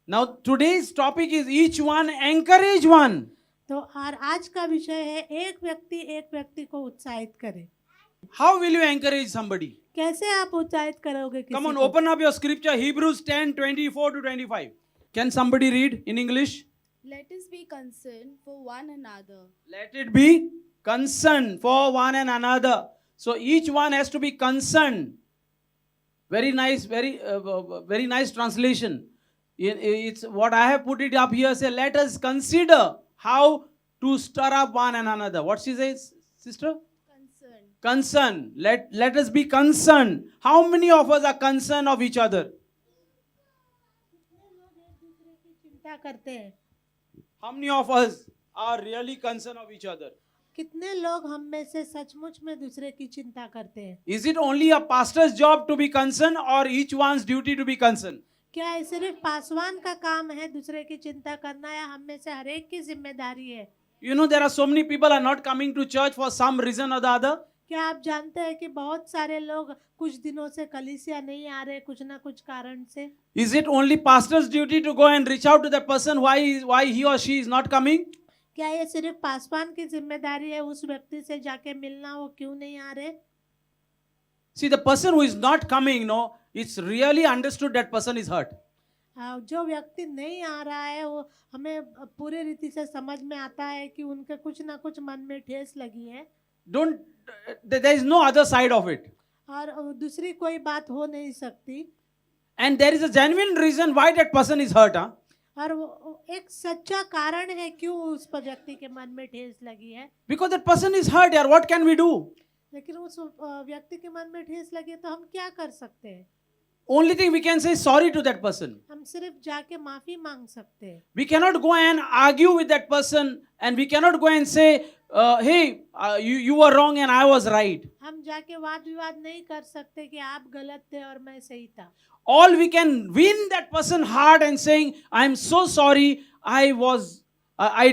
Now today's topic is each one encourage one. तो और आज का विषय है एक व्यक्ति को उत्साहित करे। How will you encourage somebody? कैसे आप उत्साहित करोगे किसी Come on, को? open up your scripture, Hebrews 10:24 to 25. Can somebody read in English? Let us be concerned for one another. Let it be concern for one and another. So each one has to be concerned. Very nice, very nice translation. It's what I have put it up here. Say, let us consider how to stir up one and another. What she says, sister? Concerned. Concern. Let us be concerned. How many of us are concerned of each other? चिंता करते हैं। How many of us are really concerned of each other? कितने लोग हम में से सचमुच में दूसरे की चिंता करते हैं? Is it only a pastor's job to be concerned or each one's duty to be concerned? क्या ये सिर्फ पासवान का काम है दूसरे की चिंता करना या हम में से हर एक की जिम्मेदारी है? You know, there are so many people are not coming to church for some reason or the other. क्या आप जानते हैं कि बहुत सारे लोग कुछ दिनों से कलीसिया नहीं आ रहे कुछ ना कुछ कारण से? Is it only pastor's duty to go and reach out to that person why he or she is not coming? क्या ये सिर्फ पासवान की जिम्मेदारी है उस व्यक्ति से जाके मिलना वो क्यों नहीं आ रहे? See, the person who is not coming, no, it's really understood that person is hurt. जो व्यक्ति नहीं आ रहा है वो हमें पूरी रीति से समझ में आता है कि उनके कुछ ना कुछ मन में ठेस लगी है There is no other side of it. और दूसरी कोई बात हो नहीं सकती। And there is a genuine reason why that person is hurt. Huh? और वो एक सच्चा कारण है क्यों उस पर व्यक्ति के मन में ठेस लगी है। Because that person is hurt, yaar, what can we do? लेकिन उस व्यक्ति के मन में ठेस लगी है तो हम क्या कर सकते हैं? Only thing we can say is sorry to that person. हम सिर्फ जाके माफी मांग सकते हैं। We cannot go and argue with that person and we cannot go and say, hey, you were wrong and I was right. हम जाके वाद विवाद नहीं कर सकते कि आप गलत थे और मैं सही था। All we can win that person heart and saying, I am so sorry, I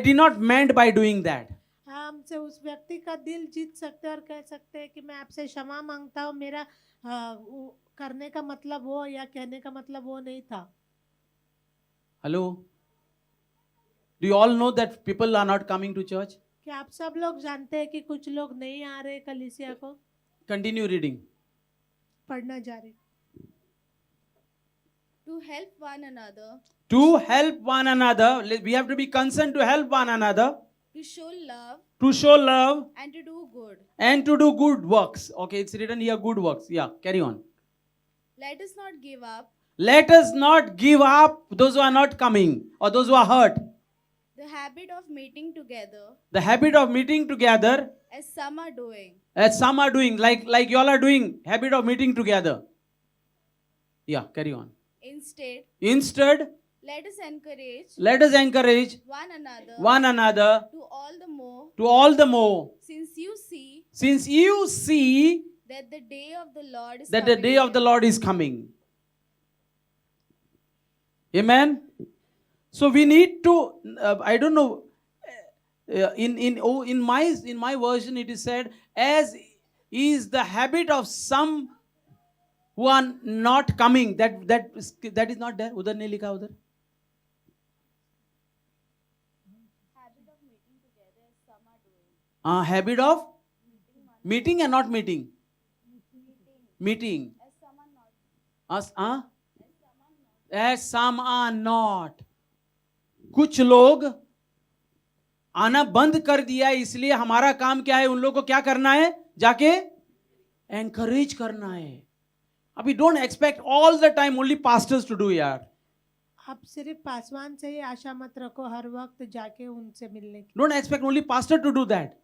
did not meant by doing that. हमसे उस व्यक्ति का दिल जीत सकते हैं और कह सकते हैं कि मैं आपसे क्षमा मांगता हूँ, मेरा करने का मतलब वो या कहने का मतलब वो नहीं था। Hello? Do you all know that people are not coming to church? क्या आप सब लोग जानते हैं कि कुछ लोग नहीं आ रहे कलीसिया को? Continue reading. पढ़ना जारी। To help one another. To help one another, we have to be concerned to help one another. To show love. To show love. And to do good. And to do good works. Okay, it's written here good works. Yeah, carry on. Let us not give up. Let us not give up those who are not coming or those who are hurt. The habit of meeting together. The habit of meeting together. As some are doing. As some are doing, like you all are doing, habit of meeting together. Yeah, carry on. Instead, let us encourage one another to all the more since you see that the day of the Lord is coming. Amen. So we need to I don't know, in my version it is said, as is the habit of some who are not coming. That is not there. Udhar nahi likha udhar. habit of meeting together as some are doing. Habit of meeting and not meeting. Meeting. As some are not. कुछ लोग आना बंद कर दिया, इसलिए हमारा काम क्या है? उन लोगों को क्या करना है? जाके एनकरेज करना है. अभी don't expect all the time only pastors to do यार. आप सिर्फ पासवान से ही आशा मत रखो हर वक्त जाके उनसे मिलने की. Don't expect only pastor to do that.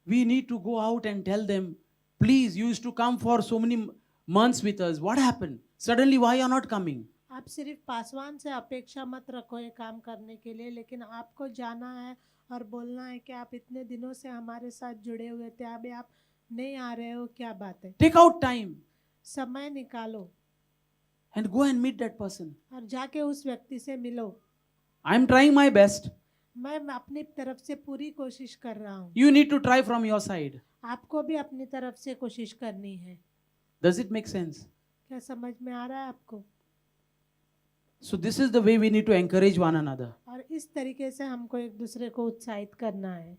We need to go out and tell them, please, you used to come for so many months with us. What happened? Suddenly, why you are not coming? आप सिर्फ पासवान से अपेक्षा मत रखो ये काम करने के लिए, लेकिन आपको जाना है और बोलना है कि आप इतने दिनों से हमारे साथ जुड़े हुए थे, अभी आप नहीं आ रहे हो, क्या बात है? Take out time. समय निकालो and go and meet that person. और जाके उस व्यक्ति से मिलो. I am trying my best. मैं अपनी तरफ से पूरी कोशिश कर रहा हूँ. You need to try from your side. आपको भी अपनी तरफ से कोशिश करनी है. Does it make sense? क्या समझ में आ रहा है आपको? So this is the way we need to encourage one another. और इस तरीके से हमको एक दूसरे को उत्साहित करना है.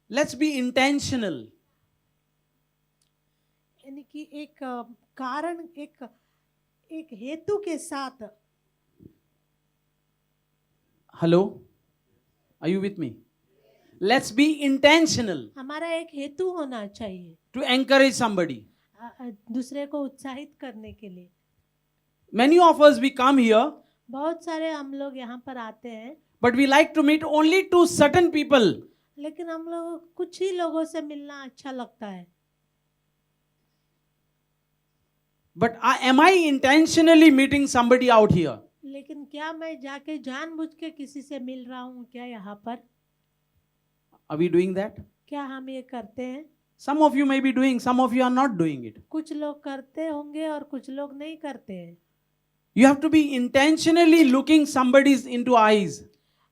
Let's be intentional. यानी कि एक कारण, एक हेतु के साथ. Hello? Are you with me? Let's be intentional हमारा एक हेतु होना चाहिए to encourage somebody. दूसरे को उत्साहित करने के लिए. Many of us, we come here, बहुत सारे हम लोग यहाँ पर आते हैं, but we like to meet only to certain people. लेकिन हम लोग कुछ ही लोगों से मिलना अच्छा लगता है. But am I intentionally meeting somebody out here? लेकिन क्या मैं जाके जानबूझ के किसी से मिल रहा हूँ क्या यहाँ पर? Are we doing that? क्या हम ये करते हैं? Some of you may be doing, some of you are not doing it. कुछ लोग करते होंगे और कुछ लोग नहीं करते हैं. You have to be intentionally looking somebody's into eyes.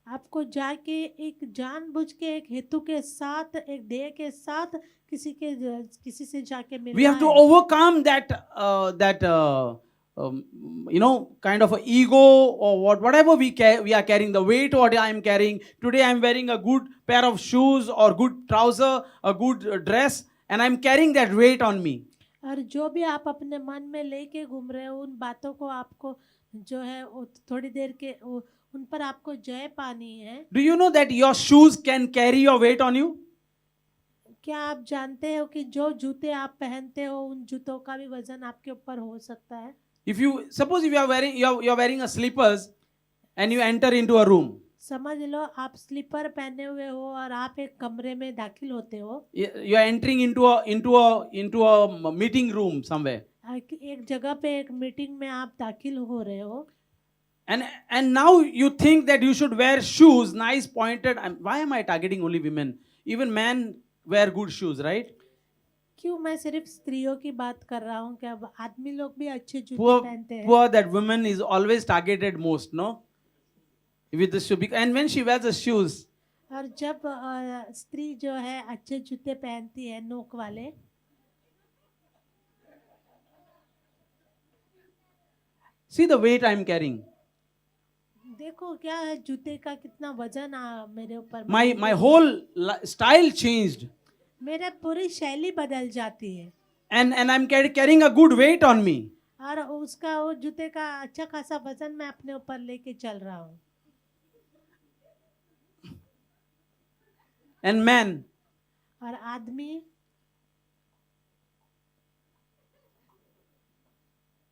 आपको जाके एक जानबूझ के एक हेतु के साथ, एक ध्येय के साथ किसी से जाके मिलना We have to है. overcome kind of a ego or whatever we are carrying, the weight what I am carrying. Today I am wearing a good pair of shoes or good trouser, a good dress, and I am carrying that weight on me. और जो भी आप अपने मन में लेके घूम रहे हो, उन बातों को आपको जो है वो थोड़ी देर के उन पर आपको जय पानी है. Do you know that your shoes can carry your weight on you? क्या आप जानते हो कि जो जूते आप पहनते हो, उन जूतों का भी वजन आपके ऊपर हो सकता है? If you are wearing a slippers and you enter into a room, समझ लो आप स्लीपर पहने हुए हो और आप एक कमरे में दाखिल होते हो. you are entering into a meeting room somewhere, एक जगह पे एक मीटिंग में आप दाखिल हो रहे हो. and now you think that you should wear shoes, nice pointed. Why am I targeting only women? Even men wear good shoes, right? क्यों मैं सिर्फ स्त्रियों की बात कर रहा हूँ? क्या आदमी लोग भी अच्छे जूते पहनते हैं? Poor that woman is always targeted most, no? With the shoe, and when she wears the shoes, और जब स्त्री जो है अच्छे जूते पहनती है नोक वाले, see the weight I am carrying. देखो क्या है जूते का कितना वजन मेरे ऊपर. My whole style changed, मेरा पूरी शैली बदल जाती है. and I'm carrying a good weight on me. और उसका वो जूते का अच्छा खासा वजन मैं अपने ऊपर लेके चल रहा हूँ. And man, और आदमी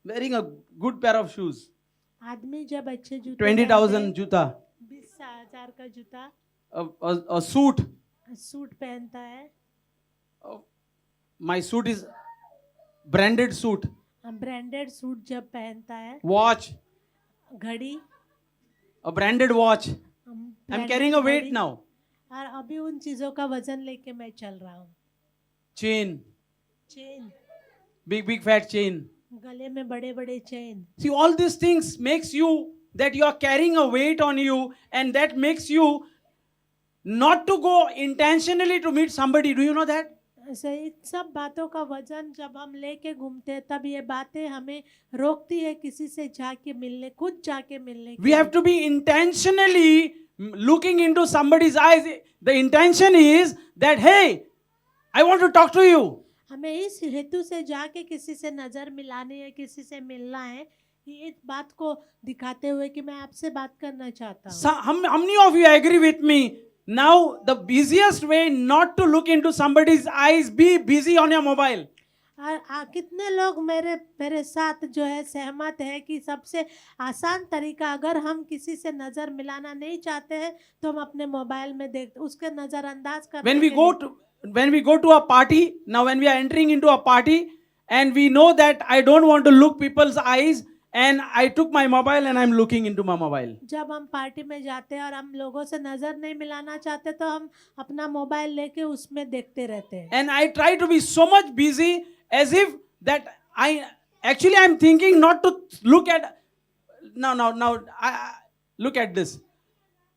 wearing a good pair of shoes, आदमी जब अच्छे जूते 20,000 juta, 20,000 का जूता, a suit. सूट पहनता है. My suit is branded suit, branded suit जब पहनता है, watch, घड़ी, a branded watch. I'm branded carrying a weight घड़ी. now. और अभी उन चीजों का वजन लेके मैं चल रहा हूँ. Chain, chain, big fat chain. गले में बड़े बड़े chain. See, all these things makes you that you are carrying a weight on you, and that makes you not to go intentionally to meet somebody. Do you know that? ऐसे इन सब बातों का वजन जब हम लेके घूमते हैं, तब ये बातें हमें रोकती है किसी से जाके मिलने, खुद जाके मिलने के We have to be intentionally looking into somebody's eyes. The intention is that, hey, I want to talk to you. हमें इस हेतु से जाके किसी से नजर मिलानी है, किसी से मिलना है, कि इस बात को दिखाते हुए कि मैं आपसे बात करना चाहता हूँ. How many of you agree with me? Now, the busiest way not to look into somebody's eyes, be busy on your mobile. कितने लोग मेरे साथ जो है सहमत है कि सबसे आसान तरीका, अगर हम किसी से नजर मिलाना नहीं चाहते हैं तो हम अपने मोबाइल में देखते, उसके नजरअंदाज करने When we के go लिए. when we go to a party, now when we are entering into a party and we know that I don't want to look people's eyes, and I took my mobile and I'm looking into my mobile. जब हम party में जाते हैं और हम लोगों से नजर नहीं मिलाना चाहते तो हम अपना मोबाइल लेके उसमें देखते रहते हैं. And I try to be so much busy as if that I'm thinking not to look at. Now, look at this.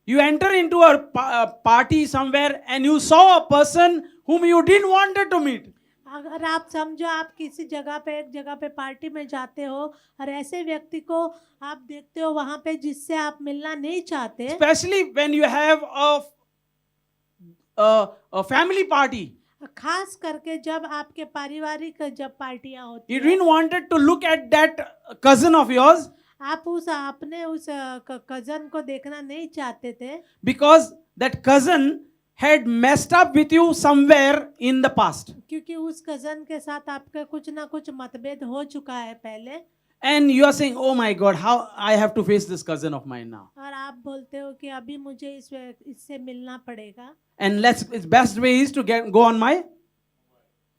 You enter into a party somewhere and you saw a person whom you didn't wanted to meet. अगर आप समझो आप किसी जगह पे एक जगह पे पार्टी में जाते हो और ऐसे व्यक्ति को आप देखते हो वहां पे जिससे आप मिलना नहीं चाहते, especially when you have a family party. खास करके जब आपके पारिवारिक जब पार्टियां होती You है, didn't wanted to look at that cousin of yours आप उस अपने उस कजन को देखना नहीं चाहते थे because that cousin had messed up with you somewhere in the past. क्योंकि उस कजन के साथ आपका कुछ ना कुछ मतभेद हो चुका है पहले, And you are saying, oh my God, how I have to face this cousin of mine now. और आप बोलते हो कि अभी मुझे इससे मिलना पड़ेगा, And its best way is to go on my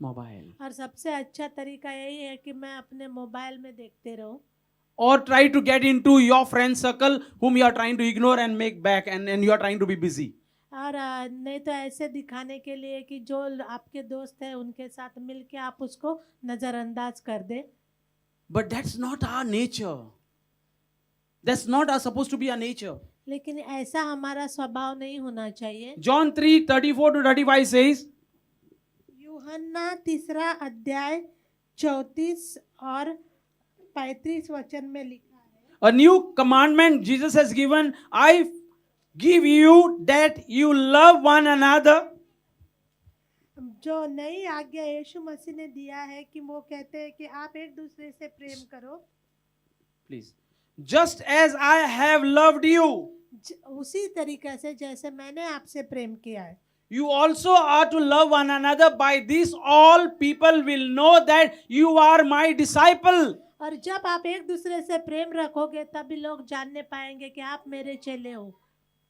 mobile. और सबसे अच्छा तरीका यही है कि मैं अपने मोबाइल में देखते रहूं, Or try to get into your friend circle whom you are trying to ignore and make back, and you are trying to be busy. और नहीं तो ऐसे दिखाने के लिए कि जो आपके दोस्त हैं उनके साथ मिलके आप उसको नजरअंदाज कर दे, But that's not our nature. That's not supposed to be our nature. लेकिन ऐसा हमारा स्वभाव नहीं होना चाहिए। John 3:34-35 says, यूहन्ना 3 अध्याय 34 और 35 वचन में लिखा है, a new commandment Jesus has given, I give you that you love one another. जो नई आज्ञा यीशु मसीह ने दिया है कि वो कहते हैं कि आप एक दूसरे से प्रेम करो, Please. Just as I have loved you, उसी तरीके से जैसे मैंने आपसे प्रेम किया है, you also are to love one another. By this all people will know that you are my disciple. और जब आप एक दूसरे से प्रेम रखोगे तभी लोग जानने पाएंगे कि आप मेरे चेले हो।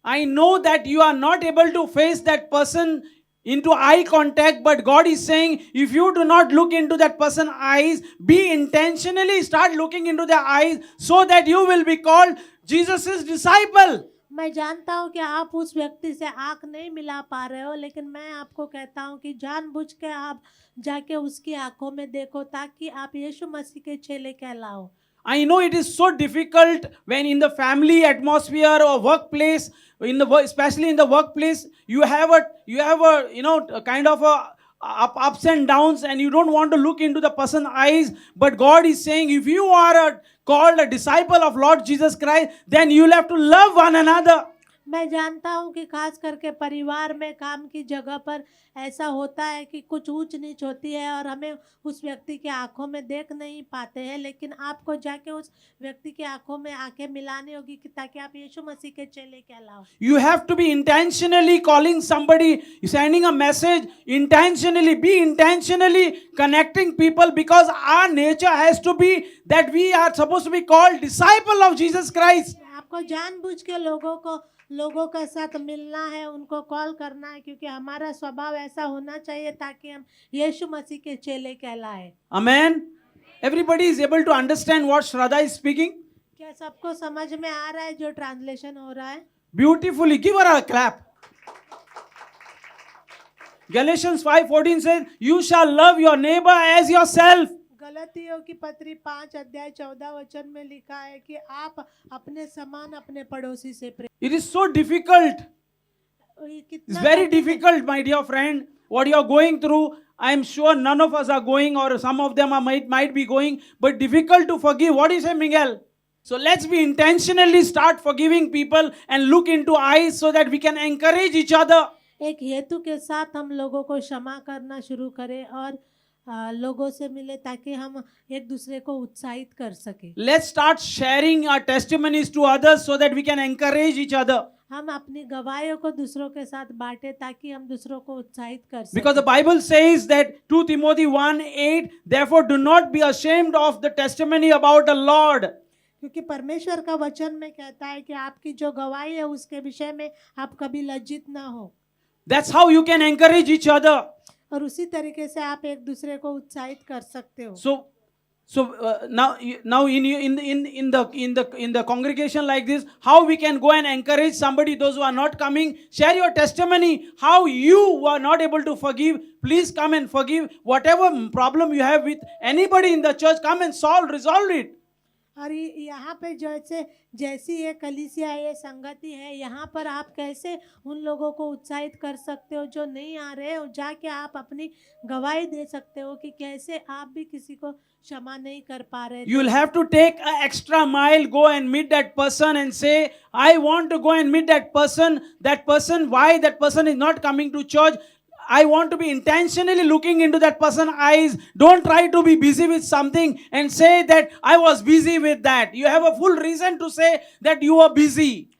I know that you are not able to face that person into eye contact, but God is saying, if you do not look into that person's eyes, be intentionally start looking into their eyes so that you will be called Jesus' disciple. मैं जानता हूँ कि आप उस व्यक्ति से आंख नहीं मिला पा रहे हो, लेकिन मैं आपको कहता हूँ कि जानबूझ के आप जाके उसकी आंखों में देखो ताकि आप यीशु मसीह के चेले कहलाओ। I know it is so difficult when in the family atmosphere or workplace, especially in the workplace, you have a a kind of a ups and downs, and you don't want to look into the person's eyes. But God is saying, if you are called a disciple of Lord Jesus Christ, then you'll have to love one another. मैं जानता हूँ कि खास करके परिवार में काम की जगह पर ऐसा होता है कि कुछ ऊंच नीच होती है और हमें उस व्यक्ति के आंखों में देख नहीं पाते हैं, लेकिन आपको जाके उस व्यक्ति के आंखों में आंखें मिलानी होगी कि ताकि आप यीशु मसीह के चेले कहलाओ। You have to be intentionally calling somebody, sending a message, be intentionally connecting people, because our nature has to be that we are supposed to be called disciple of Jesus Christ. आपको जानबूझ के लोगों का साथ मिलना है, उनको call करना है, क्योंकि हमारा स्वभाव ऐसा होना चाहिए ताकि हम यीशु मसीह के चेले कहलाए। Amen. Everybody is able to understand what Shraddha is speaking? क्या सबको समझ में आ रहा है जो ट्रांसलेशन हो रहा है? Beautifully. Give her a clap. Galatians 5:14 says, you shall love your neighbor as yourself. गलतियों की पत्री 5 अध्याय 14 वचन में लिखा है कि आप अपने समान अपने पड़ोसी से प्रेम। It is so difficult. It's कितना very कठिन है। difficult, my dear friend. What you are going through, I am sure none of us are going, or some of them might be going, but difficult to forgive. What do you say, Miguel? So let's be intentionally start forgiving people and look into eyes so that we can encourage each other. एक हेतु के साथ हम लोगों को क्षमा करना शुरू करें और लोगों से मिले ताकि हम एक दूसरे को उत्साहित कर सके। Let's start sharing our testimonies to others so that we can encourage each other. हम अपनी गवाहियों को दूसरों के साथ बांटे ताकि हम दूसरों को उत्साहित कर सके। Because the Bible says that 2 Timothy 1:8, therefore do not be ashamed of the testimony about the Lord. क्योंकि परमेश्वर का वचन में कहता है कि आपकी जो गवाही है उसके विषय में आप कभी लज्जित ना हो। That's how you can encourage each other. और उसी तरीके से आप एक दूसरे को उत्साहित कर सकते हो। So now in the congregation like this, how we can go and encourage somebody, those who are not coming, share your testimony, how you were not able to forgive. Please come and forgive. Whatever problem you have with anybody in the church, come and resolve it. और यहाँ पे जैसे जैसी ये कलीसिया ये संगति है, यहाँ पर आप कैसे उन लोगों को उत्साहित कर सकते हो जो नहीं आ रहे हो, जाके आप अपनी गवाही दे सकते हो कि कैसे आप भी किसी को क्षमा नहीं कर पा रहे You will थे। have to take an extra mile, go and meet that person and say, I want to go and meet that person, why that person is not coming to church. I want to be intentionally looking into that person's eyes. Don't try to be busy with something and say that I was busy with that. You have a full reason to say that you are busy.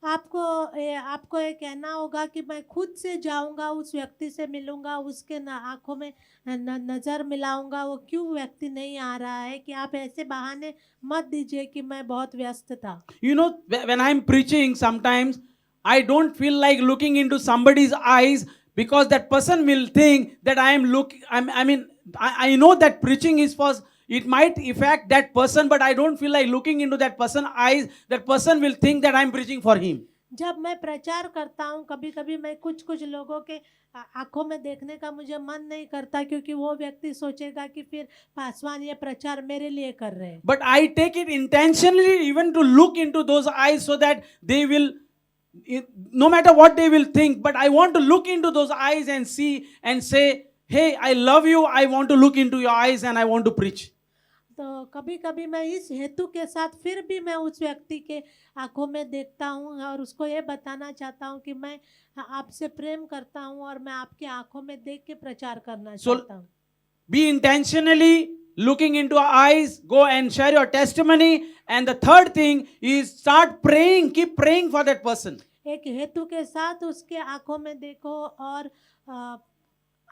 आपको ये कहना होगा कि मैं खुद से जाऊंगा, उस व्यक्ति से मिलूंगा, उसके आंखों में नजर मिलाऊंगा, वो क्यों व्यक्ति नहीं आ रहा है, कि आप ऐसे बहाने मत दीजिए कि मैं बहुत व्यस्त था। You know, when I'm preaching, sometimes I don't feel like looking into somebody's eyes because that person will think that I know that preaching is for, it might affect that person, but I don't feel like looking into that person's eyes. That person will think that I'm preaching for him. जब मैं प्रचार करता हूँ, कभी कभी मैं कुछ लोगों के आंखों में देखने का मुझे मन नहीं करता, क्योंकि वो व्यक्ति सोचेगा कि फिर पासवान ये प्रचार मेरे लिए कर रहे हैं। But I take it intentionally even to look into those eyes so that they will, no matter what they will think, but I want to look into those eyes and see and say, hey, I love you. I want to look into your eyes and I want to preach. तो कभी कभी मैं इस हेतु के साथ फिर भी मैं उस व्यक्ति के आंखों में देखता हूँ और उसको ये बताना चाहता हूँ कि मैं आपसे प्रेम करता हूँ और मैं आपके आंखों में देख के प्रचार करना चाहता हूँ। Be intentionally looking into our eyes, go and share your testimony. And the third thing is start praying, keep praying for that person. एक हेतु के साथ उसके आंखों में देखो और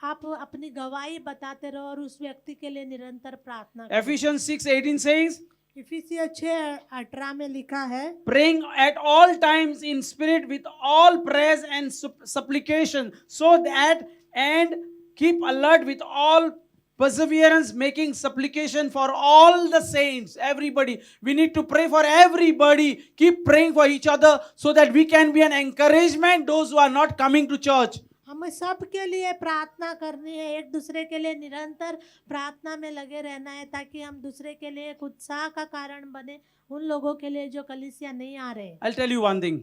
आप अपनी गवाही बताते रहो और उस व्यक्ति के लिए निरंतर प्रार्थना करो। Ephesians 6:18 says, इफिसियों 6:18 में लिखा है, praying at all times in spirit with all prayers and supplication, so that and keep alert with all perseverance, making supplication for all the saints. Everybody, we need to pray for everybody. Keep praying for each other so that we can be an encouragement those who are not coming to church. हमें सब के लिए प्रार्थना करनी है, एक दूसरे के लिए निरंतर प्रार्थना में लगे रहना है, ताकि हम दूसरे के लिए एक उत्साह का कारण बने उन लोगों के लिए जो कलीसिया नहीं आ रहे। I'll tell you one thing.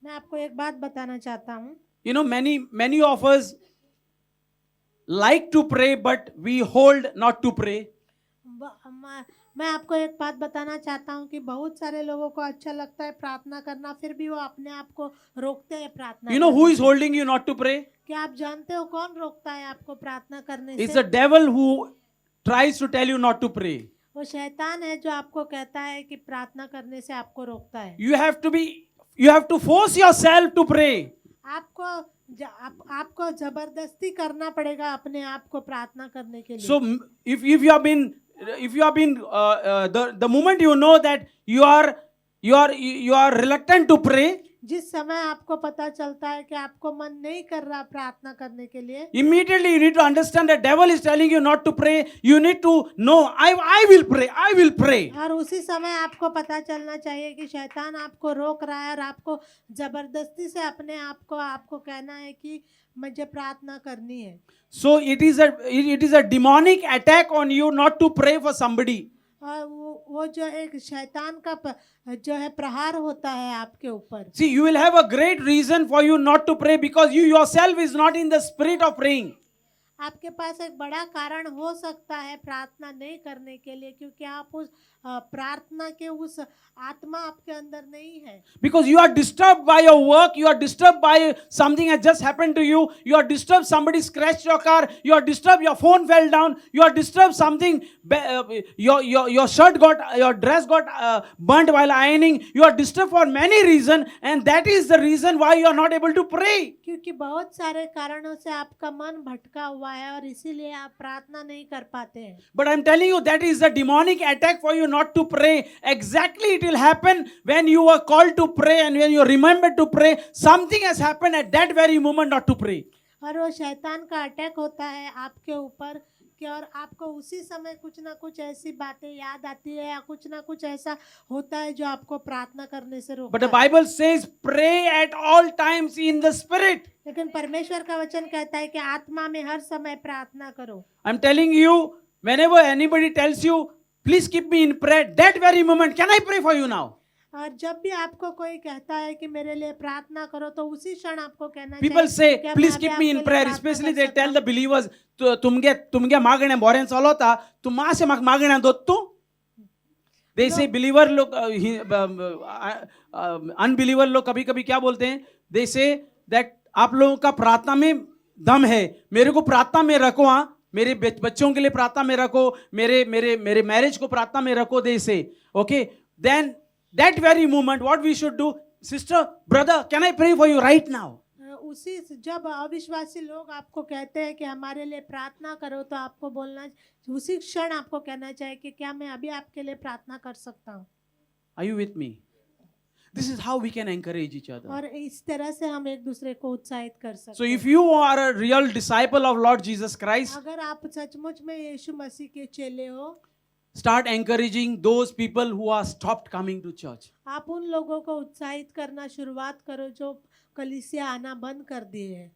मैं आपको एक बात बताना चाहता हूँ। You know, many of us like to pray, but we hold not to pray. मैं आपको एक बात बताना चाहता हूँ कि बहुत सारे लोगों को अच्छा लगता है प्रार्थना करना, फिर भी वो अपने आप को रोकते हैं प्रार्थना। You know who is holding you not to pray? क्या आप जानते हो कौन रोकता है आपको प्रार्थना करने It's से? the devil who tries to tell you not to pray. वो शैतान है जो आपको कहता है कि प्रार्थना करने से आपको रोकता है। You have to force yourself to pray. आपको जबरदस्ती करना पड़ेगा अपने आप को प्रार्थना करने के लिए। So if you have been the moment you know that you are reluctant to pray, जिस समय आपको पता चलता है कि आपको मन नहीं कर रहा प्रार्थना करने के लिए, immediately you need to understand that devil is telling you not to pray. You need to know, I will pray. और उसी समय आपको पता चलना चाहिए कि शैतान आपको रोक रहा है और आपको जबरदस्ती से अपने आप को आपको कहना है कि मुझे प्रार्थना करनी है। So it is a demonic attack on you not to pray for somebody. और वो जो एक शैतान का जो है प्रहार होता है आपके ऊपर। See, you will have a great reason for you not to pray because you yourself is not in the spirit of praying. आपके पास एक बड़ा कारण हो सकता है प्रार्थना नहीं करने के लिए, क्योंकि आप उस प्रार्थना के उस आत्मा आपके अंदर नहीं है। Because you are disturbed by your work, you are disturbed by something has just happened to you, you are disturbed, somebody scratched your car, you are disturbed, your phone fell down, you are disturbed, something, your dress got burnt while ironing, you are disturbed for many reasons, and that is the reason why you are not able to pray. क्योंकि बहुत सारे कारणों से आपका मन भटका हुआ है और इसीलिए आप प्रार्थना नहीं कर पाते हैं। But I am telling you, that is the demonic attack for you not to pray. Exactly, it will happen when you are called to pray and when you remember to pray. Something has happened at that very moment not to pray. और वो शैतान का attack होता है आपके ऊपर कि और आपको उसी समय कुछ ना कुछ ऐसी बातें याद आती है या कुछ ना कुछ ऐसा होता है जो आपको प्रार्थना करने से रोकता But the है। Bible says, pray at all times in the spirit. लेकिन परमेश्वर का वचन कहता है कि आत्मा में हर समय प्रार्थना करो। I'm telling you, whenever anybody tells you, Please keep me in prayer. That very moment, can I pray for you now? और जब भी आपको कोई कहता है कि मेरे लिए प्रार्थना करो तो उसी क्षण आपको कहना People चाहिए say, क्या please मैं keep अभी me in आपके लिए prayer. प्रार्थना Especially कर they सकता tell हूँ? the believers, तुमगे मागण्या बोरेन चालवता, तू मासे माग मागण्या दोत्तू. They say believer लोग unbeliever लोग कभी कभी क्या बोलते हैं? They say that आप लोगों का प्रार्थना में दम है, मेरे को प्रार्थना में रखो. हाँ, मेरे बच्चों के लिए प्रार्थना में रखो, मेरे मेरे मेरे मैरिज को प्रार्थना में रखो. They say, okay, then that very moment what we should do, sister, brother, can I pray for you right now? उसी जब अविश्वासी लोग आपको कहते हैं कि हमारे लिए प्रार्थना करो तो आपको बोलना उसी क्षण आपको कहना चाहिए कि क्या मैं अभी आपके लिए प्रार्थना कर सकता हूँ. Are you with me? This is how we can encourage each other. और इस तरह से हम एक दूसरे को उत्साहित कर सकते So हैं. if you are a real disciple of Lord Jesus Christ, अगर आप सचमुच में यीशु मसीह के चेले हो, start encouraging those people who are stopped coming to church. आप उन लोगों को उत्साहित करना शुरुआत करो जो कलीसिया आना बंद कर दिए हैं.